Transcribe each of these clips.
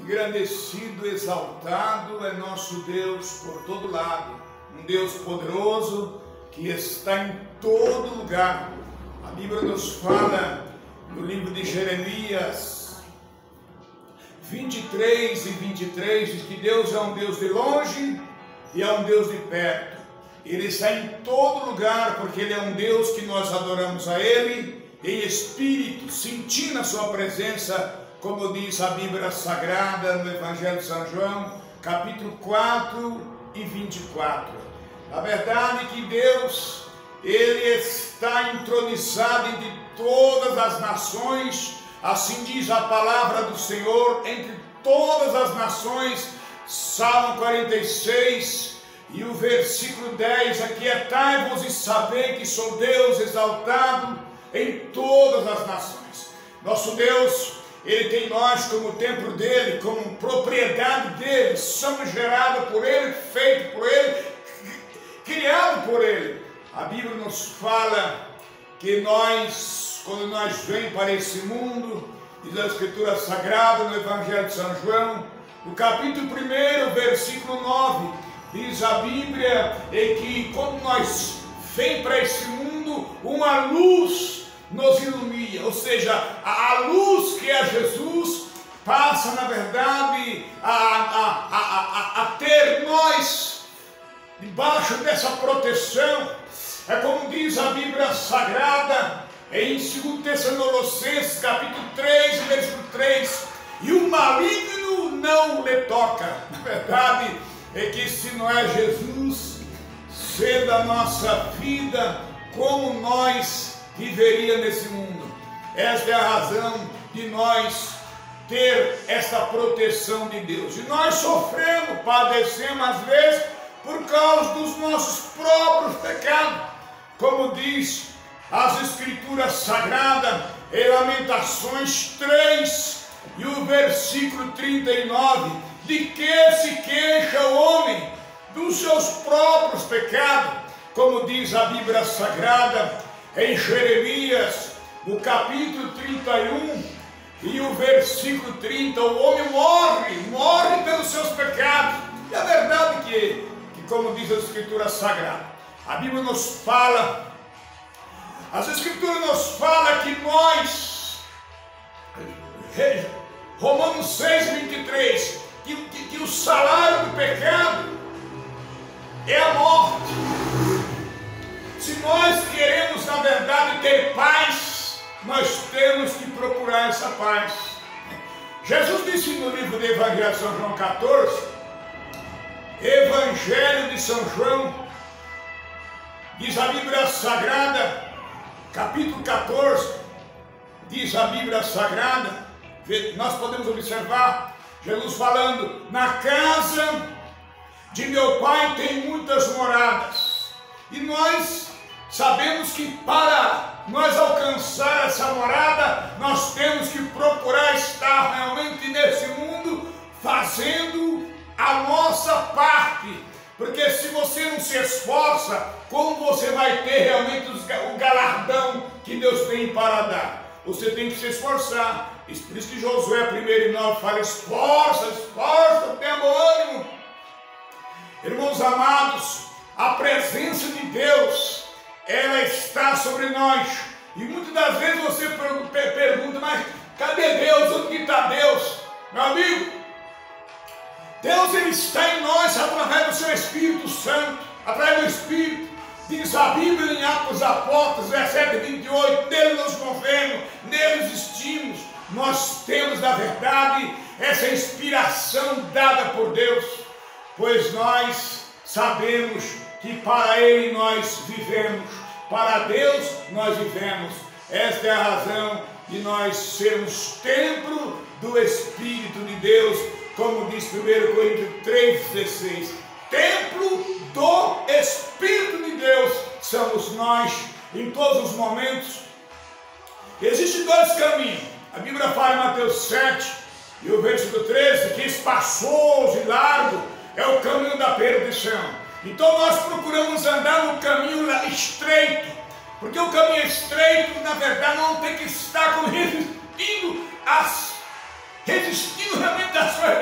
engrandecido, exaltado é nosso Deus por todo lado, um Deus poderoso que está em todo lugar. A Bíblia nos fala no livro de Jeremias 23 e 23, diz que Deus é um Deus de longe e é um Deus de perto. Ele está em todo lugar porque Ele é um Deus que nós adoramos a Ele em espírito, sentindo a sua presença, como diz a Bíblia Sagrada no Evangelho de São João, capítulo 4 e 24. Na verdade que Deus, Ele está entronizado entre todas as nações, assim diz a palavra do Senhor, entre todas as nações. Salmo 46 e o versículo 10, aquietai-vos e sabei que sou Deus exaltado em todas as nações. Nosso Deus, Ele tem nós como templo dEle, como propriedade dEle, somos gerados por Ele, feito por Ele, criado por Ele. A Bíblia nos fala que nós, quando nós vemos para esse mundo, diz a Escritura Sagrada no Evangelho de São João, no capítulo 1, versículo 9, diz a Bíblia que quando nós vemos para esse mundo, uma luz nos ilumina, ou seja, a luz que é Jesus passa, na verdade, a ter nós debaixo dessa proteção. É como diz a Bíblia Sagrada em 2 Tessalonicenses capítulo 3, versículo 3, e o maligno não lhe toca. Na verdade é que se não é Jesus sendo a nossa vida, como nós viveria nesse mundo? Esta é a razão de nós ter esta proteção de Deus. E nós sofremos, padecemos às vezes por causa dos nossos próprios pecados, como diz as Escrituras Sagradas em Lamentações 3 e o versículo 39, de que se queixa o homem dos seus próprios pecados, como diz a Bíblia Sagrada em Jeremias, no capítulo 31 e o versículo 30, o homem morre pelos seus pecados. E a verdade que como diz a Escritura Sagrada, a Bíblia nos fala, as Escrituras nos falam que nós, Romanos 6, 23, que o salário do pecado é a morte. Se nós queremos, na verdade, ter paz, nós temos que procurar essa paz. Jesus disse no livro do Evangelho de São João 14, Evangelho de São João, diz a Bíblia Sagrada, capítulo 14, diz a Bíblia Sagrada, nós podemos observar Jesus falando: na casa de meu Pai tem muitas moradas. E nós sabemos que para nós alcançar essa morada, nós temos que procurar estar realmente nesse mundo, fazendo a nossa parte. Porque se você não se esforça, como você vai ter realmente o galardão que Deus tem para dar? Você tem que se esforçar. Por isso que Josué 1:9 fala: esforça, tenha bom ânimo. Irmãos amados, a presença de Deus, ela está sobre nós. E muitas das vezes você pergunta: mas cadê Deus? Onde está Deus? Meu amigo, Deus, Ele está em nós através do seu Espírito Santo, através do Espírito. Diz a Bíblia em Atos dos Apóstolos, 17:28, nele nos movemos, nele existimos. Nós temos, na verdade, essa inspiração dada por Deus, pois nós sabemos que para Ele nós vivemos, para Deus nós vivemos. Esta é a razão de nós sermos templo do Espírito de Deus, como diz 1 Coríntios 3,16, templo do Espírito de Deus somos nós em todos os momentos. Existem dois caminhos. A Bíblia fala em Mateus 7 e o versículo 13 que espaçoso e largo é o caminho da perdição. Então nós procuramos andar no caminho estreito, porque o caminho estreito, na verdade, não tem que estar resistindo realmente às suas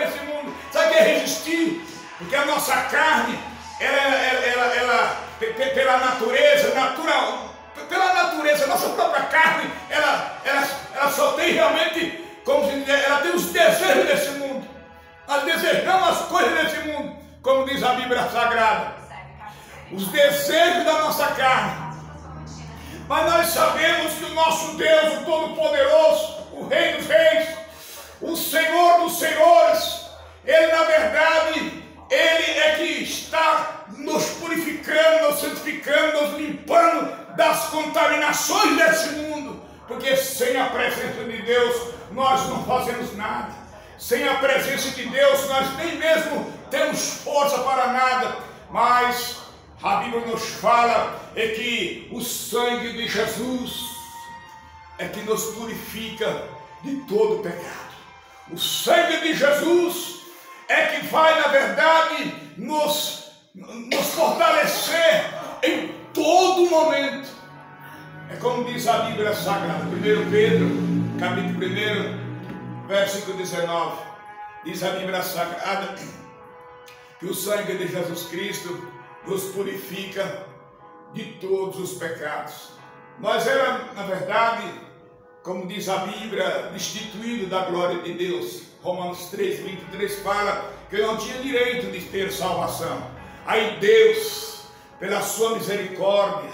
resistir, porque a nossa carne, ela pela natureza natural, pela natureza, a nossa própria carne, ela só tem realmente, como se diz, ela tem os desejos desse mundo. Nós desejamos as coisas desse mundo, como diz a Bíblia Sagrada, os desejos da nossa carne. Mas nós sabemos que o nosso Deus, o Todo-Poderoso, o Rei dos Reis, o Senhor dos Senhores, Ele na verdade, Ele é que está nos purificando, nos santificando, nos limpando das contaminações desse mundo, porque sem a presença de Deus nós não fazemos nada. Sem a presença de Deus nós nem mesmo temos força para nada. Mas a Bíblia nos fala é que o sangue de Jesus é que nos purifica de todo pecado. O sangue de Jesus é que vai, na verdade, nos fortalecer em todo momento. É como diz a Bíblia Sagrada, 1 Pedro, capítulo 1, versículo 19. Diz a Bíblia Sagrada que o sangue de Jesus Cristo nos purifica de todos os pecados. Nós éramos, na verdade, como diz a Bíblia, destituídos da glória de Deus. Romanos 3:23 fala que eu não tinha direito de ter salvação. Aí Deus, pela sua misericórdia,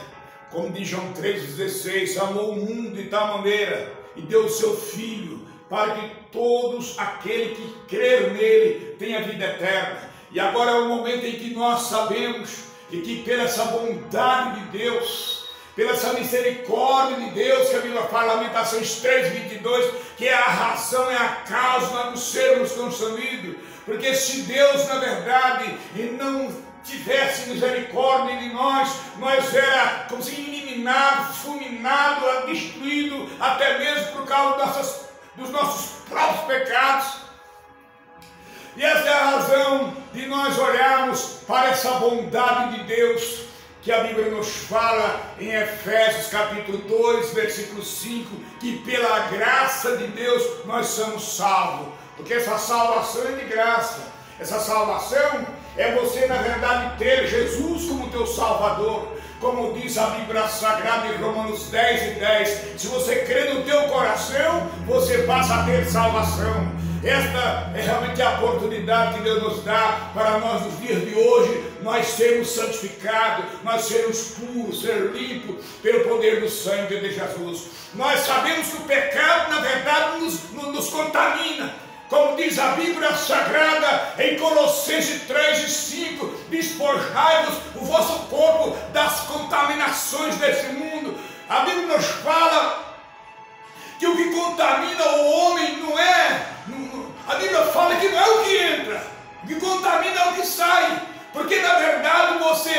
como diz João 3,16, amou o mundo de tal maneira e deu o seu Filho, para que todos aqueles que creram nele tenham vida eterna. E agora é o momento em que nós sabemos e que pela essa bondade de Deus, pela essa misericórdia de Deus, que a Bíblia fala, Lamentações 3:22, que é a razão, é a causa de sermos consumidos. Porque se Deus, na verdade, não tivesse misericórdia de nós era como se eliminado, fulminado, destruído, até mesmo por causa dos nossos próprios pecados. E essa é a razão de nós olharmos para essa bondade de Deus, que a Bíblia nos fala em Efésios capítulo 2, versículo 5, que pela graça de Deus nós somos salvos. Porque essa salvação é de graça. Essa salvação é você, na verdade, ter Jesus como teu Salvador. Como diz a Bíblia Sagrada em Romanos 10:10, se você crê no teu coração, você passa a ter salvação. Esta é realmente a oportunidade que Deus nos dá para nós nos dias de hoje, nós sermos santificados, nós sermos puros, ser limpos pelo poder do sangue de Jesus. Nós sabemos que o pecado, na verdade, nos contamina. Como diz a Bíblia Sagrada em Colossenses 3:5, despojai-vos o vosso corpo das contaminações desse mundo. A Bíblia nos fala que o que contamina o homem não é, a Bíblia fala que não é o que entra, o que contamina é o que sai. Porque na verdade você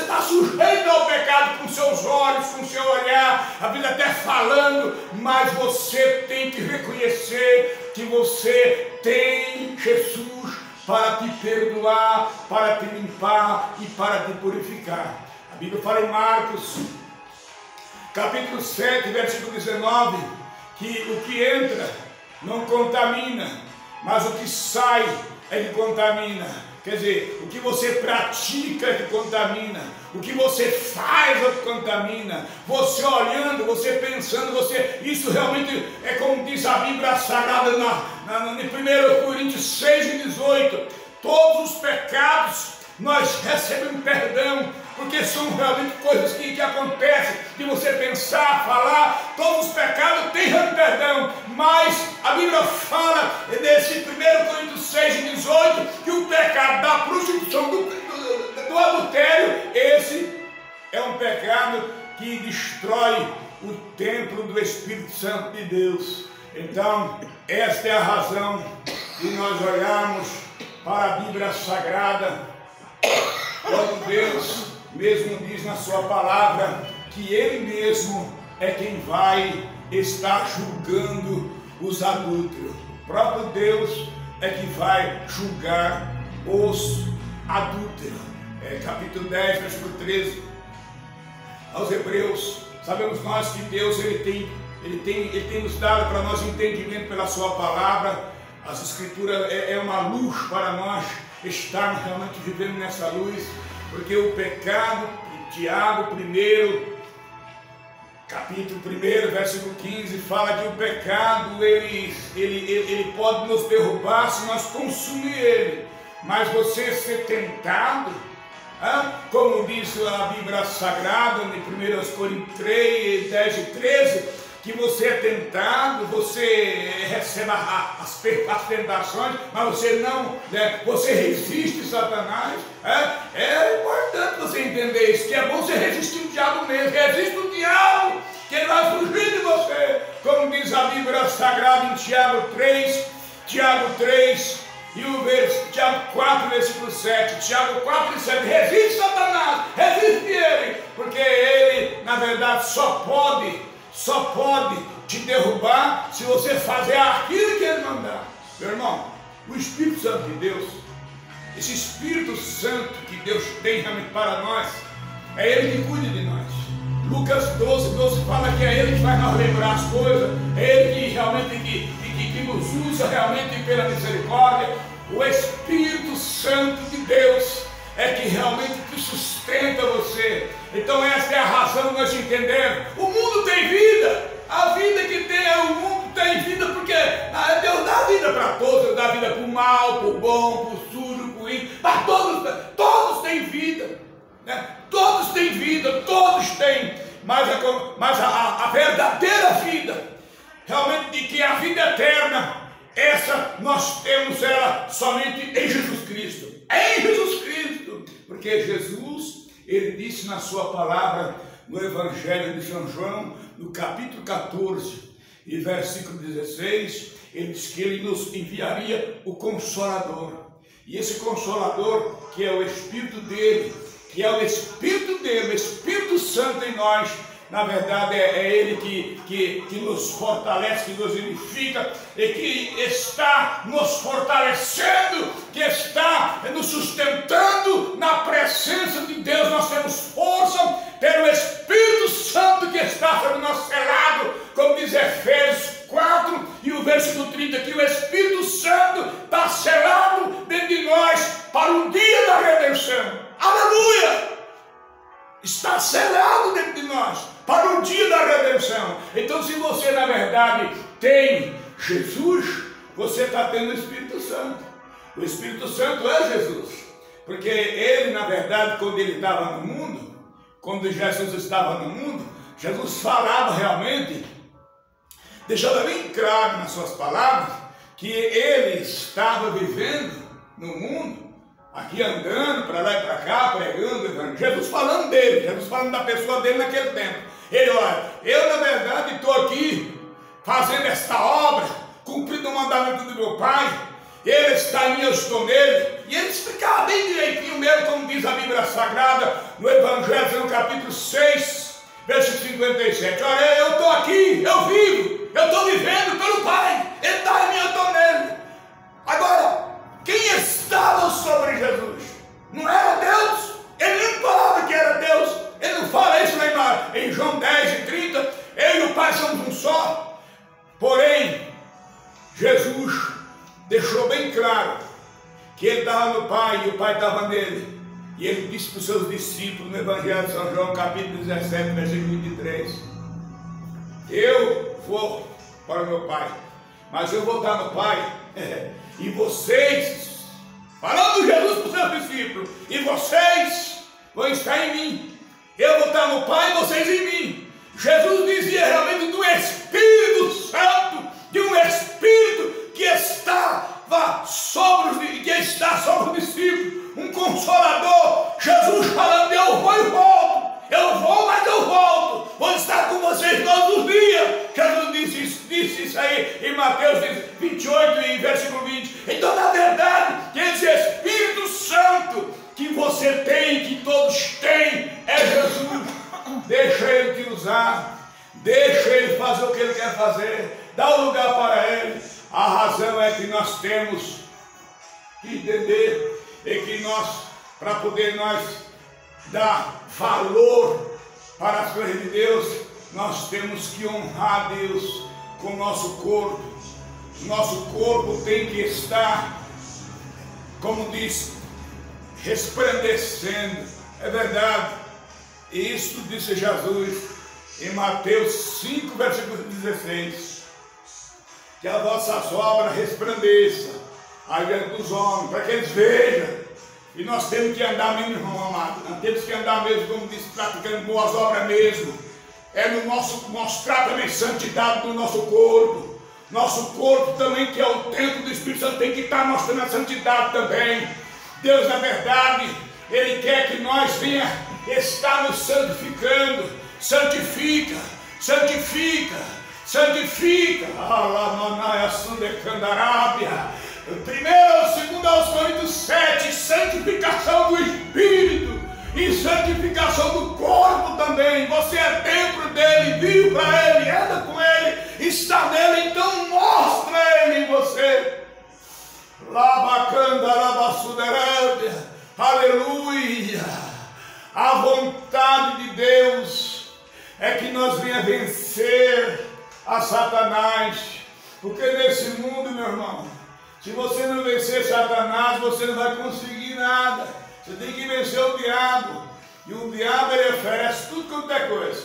está sujeito ao pecado com seus olhos, com seu olhar, a Bíblia até falando, mas você tem que reconhecer que você tem Jesus para te perdoar, para te limpar e para te purificar. A Bíblia fala em Marcos, capítulo 7, versículo 19, que o que entra não contamina, mas o que sai é que contamina. Quer dizer, o que você pratica é que contamina, o que você faz é que contamina. Você olhando, você pensando, isso realmente é como diz a Bíblia Sagrada em 1 Coríntios 6:18. Todos os pecados nós recebemos perdão, porque são realmente coisas que acontecem, de você pensar, falar, todos os pecados têm perdão, mas a Bíblia fala nesse 1 Coríntios 6:18, que o pecado da prostituição, do adultério, esse é um pecado que destrói o templo do Espírito Santo de Deus. Então, esta é a razão de nós olharmos para a Bíblia Sagrada, quando Deus mesmo diz na sua palavra que Ele mesmo é quem vai estar julgando os adúlteros. O próprio Deus é que vai julgar os adúlteros. Capítulo 10, versículo 13, aos Hebreus. Sabemos nós que Deus ele tem nos dado para nós entendimento pela sua palavra. As Escrituras é uma luz para nós estarmos realmente vivendo nessa luz, porque o pecado, Tiago 1, capítulo 1, versículo 15, fala que o pecado ele pode nos derrubar se nós consumir ele, mas você ser tentado, como diz a Bíblia Sagrada em 1 Coríntios 3, 10 e 13, que você é tentado, você recebe as tentações, mas você não, você resiste Satanás. É importante você entender isso, que é bom você resistir o diabo mesmo, resiste o diabo, que ele vai fugir de você, como diz a Bíblia Sagrada em Tiago 3, e Tiago 4, versículo 7, Tiago 4 e 7, resiste Satanás, resiste ele, porque ele, na verdade, só pode te derrubar se você fazer aquilo que ele mandar. Meu irmão, o Espírito Santo de Deus, esse Espírito Santo que Deus tem realmente para nós, é ele que cuida de nós. Lucas 12 fala que é ele que faz nós lembrar as coisas, é ele que realmente que nos usa realmente pela misericórdia. O Espírito Santo de Deus é que realmente que sustenta você. Então essa é a razão de nós entendermos. O mundo tem vida. A vida que tem, o mundo tem vida, porque Deus dá vida para todos. Deus dá vida para o mal, para o bom, para o sujo, para o ímpio. Para todos têm vida. Todos têm vida, todos têm. Mas a verdadeira vida, realmente de que a vida eterna, essa nós temos ela somente em Jesus Cristo. Em Jesus Cristo. Porque Jesus, ele disse na sua palavra, no Evangelho de São João, no capítulo 14 e versículo 16, ele disse que ele nos enviaria o Consolador. E esse Consolador, que é o Espírito dele, o Espírito Santo em nós, na verdade é ele que nos fortalece, que nos edifica e que está nos fortalecendo, que está nos sustentando na presença de Deus. Nós temos força pelo Espírito Santo que está sobre nós selado, como diz Efésios 4 e o versículo 30, que o Espírito Santo está selado dentro de nós para o dia da redenção. Aleluia! Está selado dentro de nós para o dia da redenção. Então, se você na verdade tem Jesus, você está tendo o Espírito Santo. O Espírito Santo é Jesus, porque ele, na verdade, quando ele estava no mundo, quando Jesus estava no mundo, Jesus falava realmente, deixava bem claro nas suas palavras, que ele estava vivendo no mundo, aqui andando para lá e para cá, pregando o Evangelho. Jesus falando dele, Jesus falando da pessoa dele naquele tempo. Ele, olha, eu na verdade estou aqui fazendo esta obra, cumprindo o mandamento do meu Pai. Ele está em mim, eu estou nele. E ele explicava bem direitinho mesmo, como diz a Bíblia Sagrada, no Evangelho, no capítulo 6, versículo 57. Olha, eu estou aqui, eu vivo, eu estou vivendo pelo Pai. Ele está em mim, eu estou nele. Agora, quem estava sobre Jesus? Não era Deus? Ele nem falava que era Deus. Ele não fala isso lá em João 10 e 30. Eu e o Pai somos um só. Porém, Jesus deixou bem claro que ele estava no Pai e o Pai estava nele. E ele disse para os seus discípulos no Evangelho de São João, capítulo 17, versículo 23. Eu vou para o meu Pai, mas eu vou estar no Pai. E vocês, falando Jesus para os seus discípulos, e vocês vão estar em mim. Eu vou estar no Pai e vocês em mim. Jesus dizia realmente do Espírito Santo, de um Espírito que estava sobre os discípulos, um Consolador. Jesus falando, eu vou e volto. Eu vou, mas eu volto. Vou estar com vocês todos os dias. Jesus disse isso aí em Mateus 28 e versículo 20. Então, na verdade, esse Espírito Santo que você tem, que todos têm, é Jesus. Deixa ele te usar. Deixa ele fazer o que ele quer fazer. Dá um lugar para ele. A razão é que nós temos que entender e que nós, para poder nós dar valor para as coisas de Deus, nós temos que honrar Deus com o nosso corpo. Nosso corpo tem que estar, como diz, resplandecendo. É verdade. Isso disse Jesus em Mateus 5, versículo 16. Que as vossas obras resplandeçam à diante dos homens, para que eles vejam. E nós temos que andar mesmo, irmão amado. Nós temos que andar mesmo, como disse, praticando boas obras mesmo. É no nosso, mostrar também santidade do nosso corpo. Nosso corpo também, que é o templo do Espírito Santo, tem que estar mostrando a santidade também. Deus, na verdade, Ele quer que nós venha estar nos santificando. Santifica, santifica, santifica. Alamanaya Sundecandarábia. 1 ou 2 aos Coríntios 7, santificação do Espírito e santificação do corpo também. Você é templo dele, vive para ele, anda com ele, está nele, então mostra ele em você. Labacandarabaçuderábia, aleluia. A vontade de Deus é que nós venha vencer a Satanás, porque nesse mundo, meu irmão, se você não vencer Satanás, você não vai conseguir nada. Você tem que vencer o diabo. E o diabo, ele oferece tudo quanto é coisa.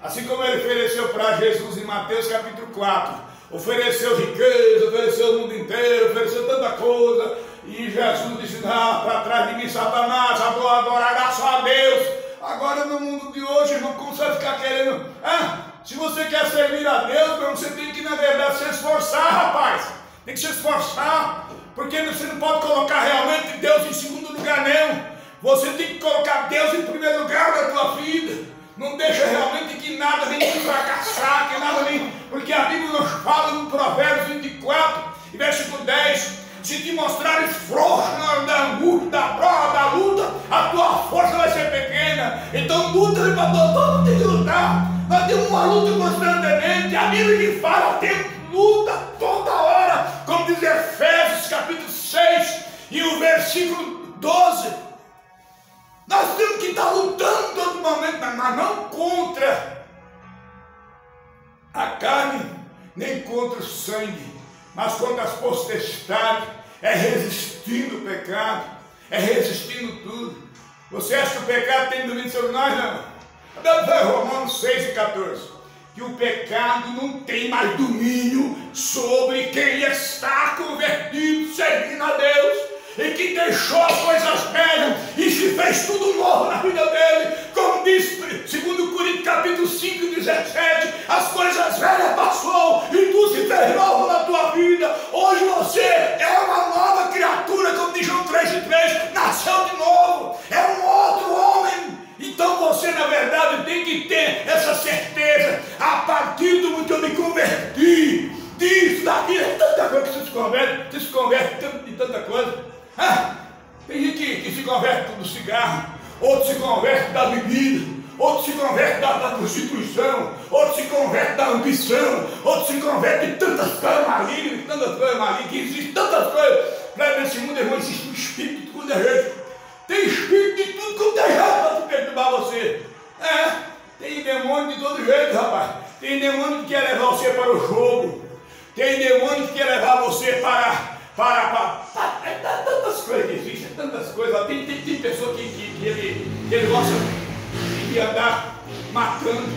Assim como ele ofereceu para Jesus em Mateus capítulo 4. Ofereceu riqueza, ofereceu o mundo inteiro, ofereceu tanta coisa. E Jesus disse, não, para trás de mim, Satanás, adorará só a Deus. Agora no mundo de hoje, irmão, como você vai ficar querendo? Se você quer servir a Deus, você tem que, na verdade, se esforçar, rapaz. Tem que se esforçar, porque você não pode colocar realmente Deus em segundo lugar, não. Você tem que colocar Deus em primeiro lugar na tua vida. Não deixa realmente que nada venha te fracassar, que nada venha, porque a Bíblia nos fala no Provérbios 24, versículo 10, se te mostrares frouxo na hora da angústia, da prova, da luta, a tua força vai ser pequena. Então luta, todo mundo tem que lutar. Nós temos uma luta constantemente, a Bíblia que fala, temos luta toda hora, como diz Efésios capítulo 6 e o versículo 12. Nós temos que estar lutando todo momento, mas não contra a carne, nem contra o sangue, mas contra as potestades. É resistindo o pecado, é resistindo tudo. Você acha que o pecado tem domínio sobre nós? Não. Romanos 6 e 14. Que o pecado não tem mais domínio sobre quem está convertido, servindo a Deus, e que deixou as coisas velhas e se fez tudo novo na vida dele, como diz 2 Coríntios capítulo 5, 17, as coisas velhas passou e tu se fez novo na tua vida. Hoje você é uma nova criatura, como diz João 3,3, nasceu de novo, é um outro homem. Então você, na verdade, tem que ter essa certeza. A partir do momento que eu me converti, disso, daquilo, é tanta coisa que você se converte de tanta coisa. Tem gente que se converte do cigarro, outro se converte da bebida, outro se converte da prostituição, outro se converte da ambição, outro se converte de tantas coisas malignas, que existem tantas coisas. Nesse mundo, irmão, existe um espírito de tudo é jeito. Tem espírito de tudo quanto é jeito para perturbar você. Tem demônio de todo jeito, rapaz. Tem demônio que quer levar você para o jogo. Tem demônio que quer levar você para tantas coisas que existem, tantas coisas. Tem pessoa que ele gosta de andar matando,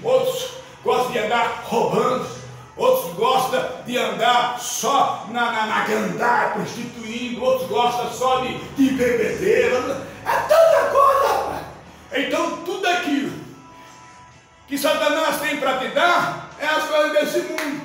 outros gostam de andar roubando, outros gostam de andar só na gandar, prostituindo, outros gostam só de bebedeira. É tanta coisa, rapaz. Então tudo aquilo que Satanás tem para te dar é as coisas desse mundo.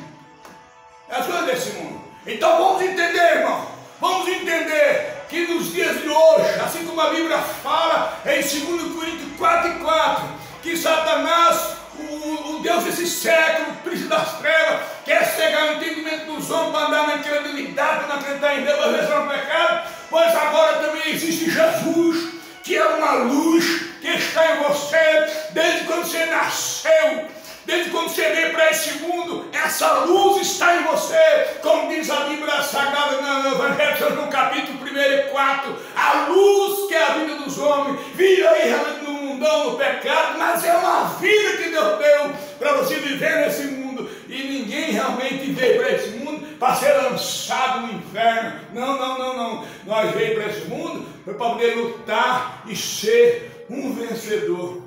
É as coisas desse mundo. Então vamos entender, irmão. Vamos entender que nos dias de hoje, assim como a Bíblia fala em 2 Coríntios 4:4, que Satanás, o Deus desse século, o príncipe das trevas, quer cegar o entendimento dos homens para andar na incredulidade, para não acreditar em Deus, para vencer o pecado. Pois agora também existe Jesus, que é uma luz que está em você desde quando você nasceu. Desde quando você veio para esse mundo, essa luz está em você, como diz a Bíblia Sagrada no Evangelho, no capítulo 1 e 4, a luz que é a vida dos homens, vive aí realmente no mundão, no pecado, mas é uma vida que Deus deu para você viver nesse mundo, e ninguém realmente veio para esse mundo para ser lançado no inferno. Não, não, não, não. Nós veio para esse mundo para poder lutar e ser um vencedor.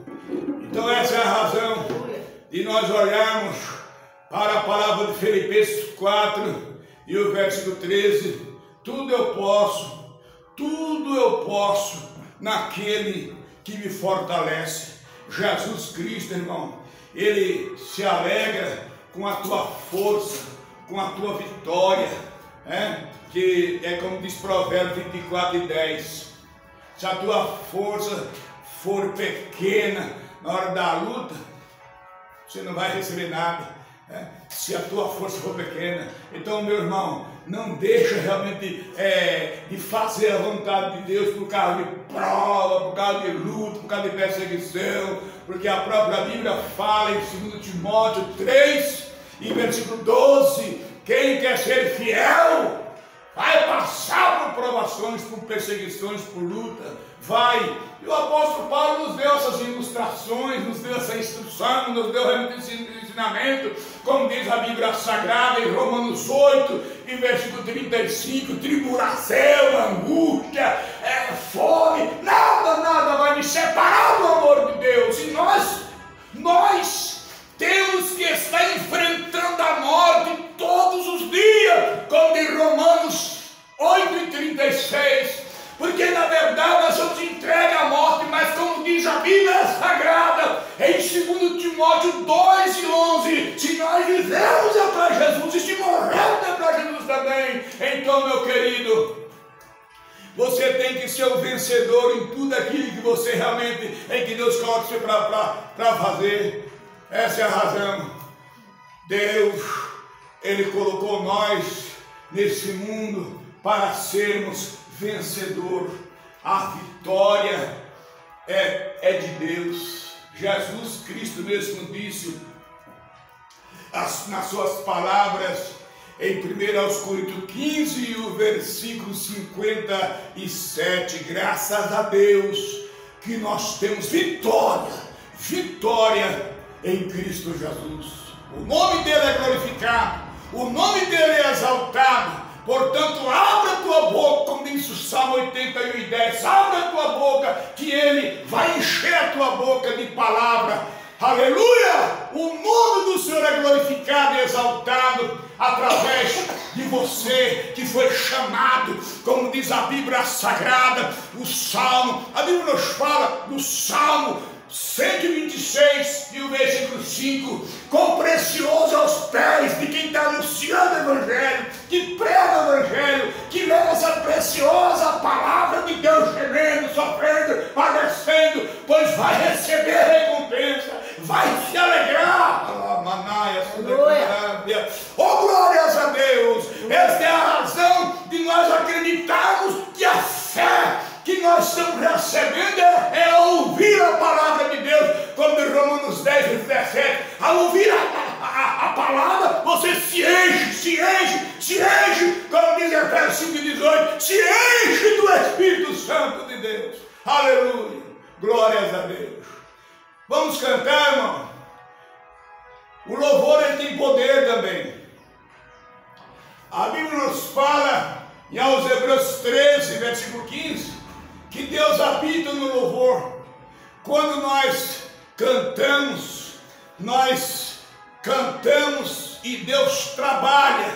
Então essa é a razão de nós olharmos para a palavra de Filipenses 4 e o versículo 13. Tudo eu posso naquele que me fortalece. Jesus Cristo, irmão, Ele se alegra com a tua força, com a tua vitória, que é como diz Provérbios 24:10. Se a tua força for pequena na hora da luta, você não vai receber nada. Se a tua força for pequena. Então, meu irmão, não deixa realmente de fazer a vontade de Deus por causa de prova, por causa de luta, por causa de perseguição, porque a própria Bíblia fala em 2 Timóteo 3, em versículo 12, quem quer ser fiel vai passar por provações, por perseguições, por luta, vai. E o apóstolo Paulo nos deu essas ilustrações, nos deu essa instrução, nos deu realmente esse ensinamento, como diz a Bíblia Sagrada em Romanos 8, em versículo 35, tribulação, angústia, fome, nada vai me separar do amor de Deus. E nós temos que estar enfrentando a morte todos os dias, como diz Romanos 8:36, porque na verdade nós somos entregues à morte, mas como diz a Bíblia Sagrada, em 2 Timóteo 2:11, se nós vivemos é para Jesus, e se morremos é para Jesus também. Então, meu querido, você tem que ser o vencedor em tudo aquilo que você realmente, em que Deus coloca você para fazer. Essa é a razão. Deus, Ele colocou nós nesse mundo para sermos vencedor. A vitória é de Deus. Jesus Cristo mesmo disse nas suas palavras em 1 Coríntios 15 e o versículo 57, graças a Deus que nós temos vitória em Cristo Jesus. O nome dele é glorificado, o nome dele é exaltado. Portanto, abra a tua boca, como diz o Salmo 81:10, abra a tua boca, que ele vai encher a tua boca de palavra. Aleluia! O nome do Senhor é glorificado e exaltado através de você que foi chamado, como diz a Bíblia Sagrada, a Bíblia nos fala do Salmo 126 e o versículo 5, quão precioso aos pés de quem está anunciando o Evangelho, que prega o Evangelho, que lê essa preciosa palavra de Deus, gemendo, sofrendo, padecendo, pois vai receber recompensa, vai se alegrar. Oh, glórias a Deus! Esta é a razão de nós acreditarmos que a fé que nós estamos recebendo é ouvir a palavra de Deus, como em Romanos 10:17. Ao ouvir a palavra, você se enche, como diz Efésios 5:18, se enche do Espírito Santo de Deus. Aleluia, glórias a Deus. Vamos cantar, irmão. O louvor, ele tem poder também. A Bíblia nos fala em Hebreus 13, versículo 15, que Deus habita no louvor. Quando nós cantamos e Deus trabalha,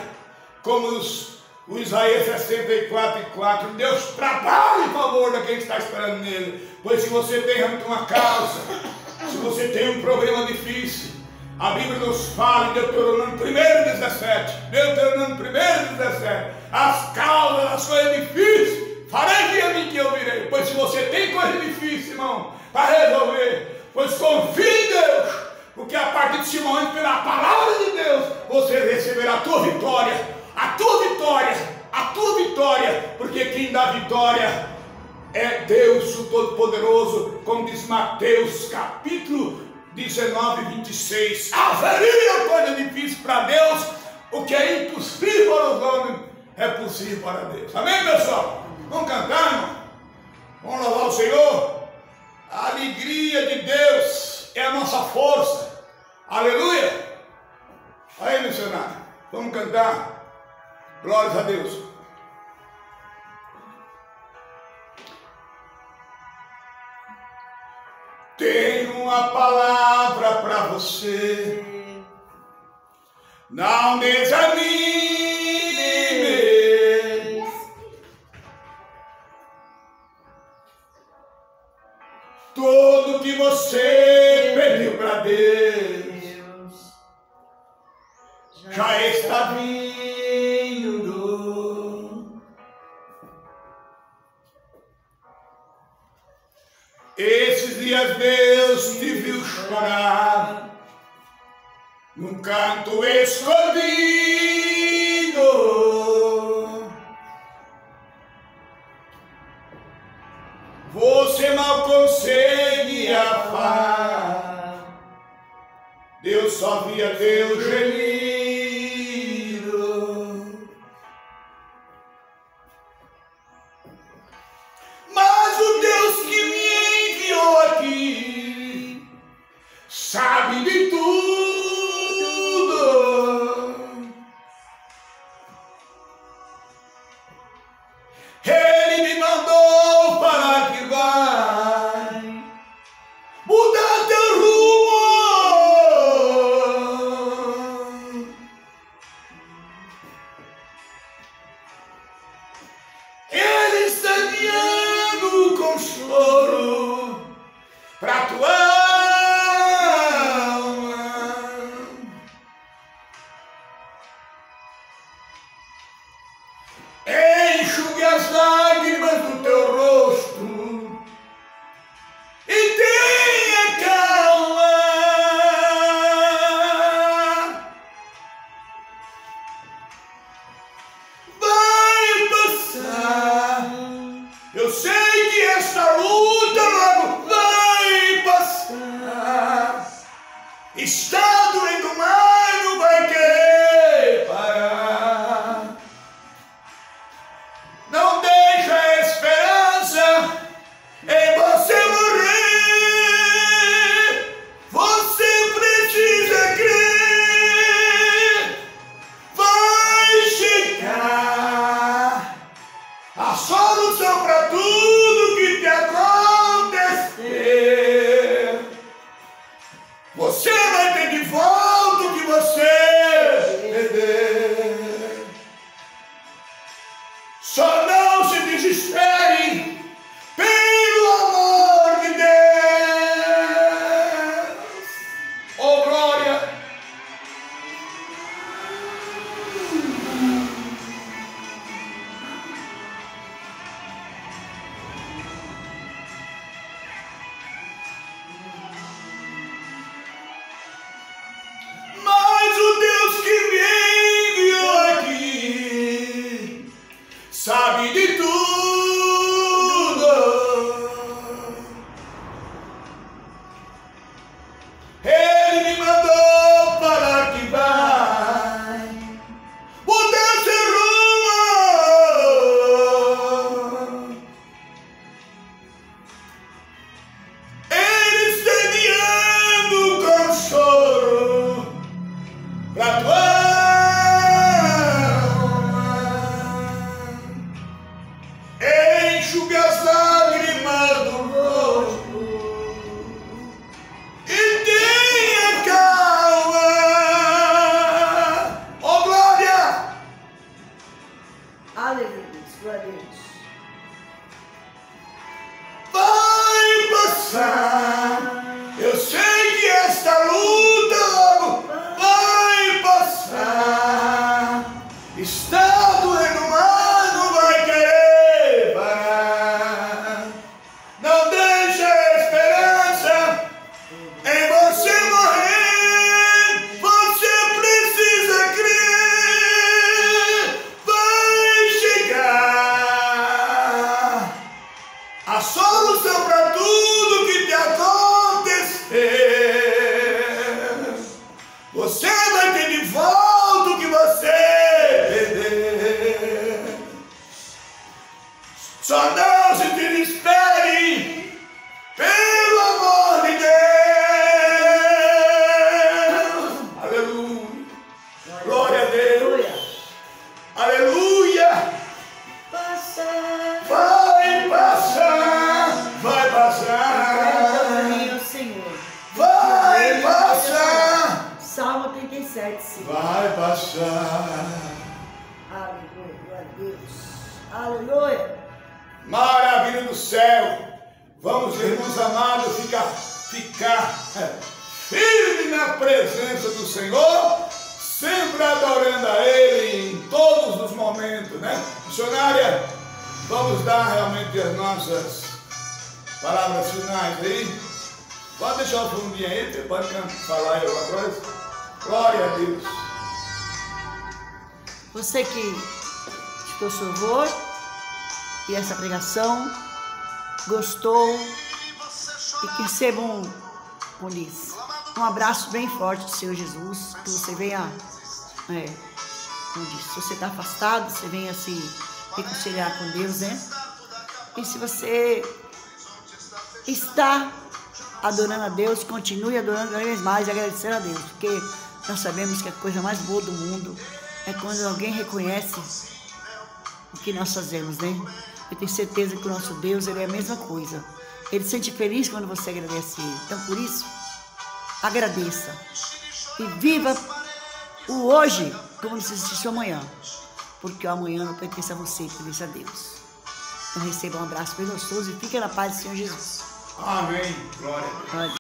como o Isaías 64:4, Deus trabalha em favor daquele que está esperando nele. Pois se você tem uma causa, se você tem um problema difícil, a Bíblia nos fala em Deuteronômio 1:17, as causas das coisas difíceis, farei a mim que eu virei. Pois se você tem coisa difícil, irmão, para resolver, pois confie em Deus, porque a partir de esse momento, pela palavra de Deus, você receberá a tua vitória, porque quem dá vitória é Deus, o Todo-Poderoso, como diz Mateus capítulo 19:26. Haveria coisa difícil para Deus, o que é impossível para os homens é possível para Deus. Amém, pessoal? Vamos cantar, irmão? Vamos louvar o Senhor? A alegria de Deus é a nossa força. Aleluia! Aí, missionário, vamos cantar. Glórias a Deus. Tenho uma palavra para você. Não desanime. Tudo que você pediu para Deus já está vindo. Esses dias Deus te viu chorar num canto escondido. Você mal conseguia falar, Deus só via teu gemido. Mas o Deus que me enviou aqui sabe de tudo. Ele me mandou para que vai mudar teu rumo. Ele está guiando com choro para tua enxugue as lágrimas do teu rosto e tenha calma. Vai passar. Eu sei que esta luta logo vai passar. Está doendo, mas não vai querer parar. Não deixa a esperança em você morrer. Você precisa crer. Vai chegar a solução para tudo que te acontecer. Você vai ter de volta o que você perder. Só não se desespere, pelo amor de Deus. Oh, glória! Mas o Deus que me enviou aqui sabe de tudo. Ele me mandou para que vai mudar seu rumo. Ele está guiando com choro para tua enxugue as lágrimas do rosto e tenha calma. Oh, glória! Aleluia, glória a Deus. Vai passar. Eu sei que esta luta logo vai passar. Está doendo, mas não vai querer parar. Não deixa a esperança em você morrer. Você precisa crer. Vai chegar a solução para tudo que te acontecer. Você vai ter de volta o que você perder. Só não se desespere, pelo amor de Deus. Aleluia. Glória a Deus. Aleluia. Glória a Deus. Aleluia. Maravilha do céu. Vamos, irmãos amados, ficar firme na presença do Senhor, sempre adorando a Ele em todos os momentos, né? Missionária, vamos dar realmente as nossas palavras finais aí. Pode deixar o fundinho aí, você pode falar aí alguma coisa. Glória a Deus. Você que escutou seu louvor e essa pregação, gostou e que recebam por isso. Um abraço bem forte do Senhor Jesus, que você venha, como disse, se você está afastado, você venha se reconciliar com Deus, né? E se você está adorando a Deus, continue adorando cada vez mais e agradecendo a Deus, porque nós sabemos que a coisa mais boa do mundo é quando alguém reconhece o que nós fazemos, né? Eu tenho certeza que o nosso Deus, Ele é a mesma coisa. Ele se sente feliz quando você agradece Ele. Então, por isso, agradeça. E viva o hoje como se existisse o amanhã. Porque o amanhã não pertence a você, pertence a Deus. Então, receba um abraço bem gostoso e fique na paz do Senhor Jesus. Amém. Glória a Deus.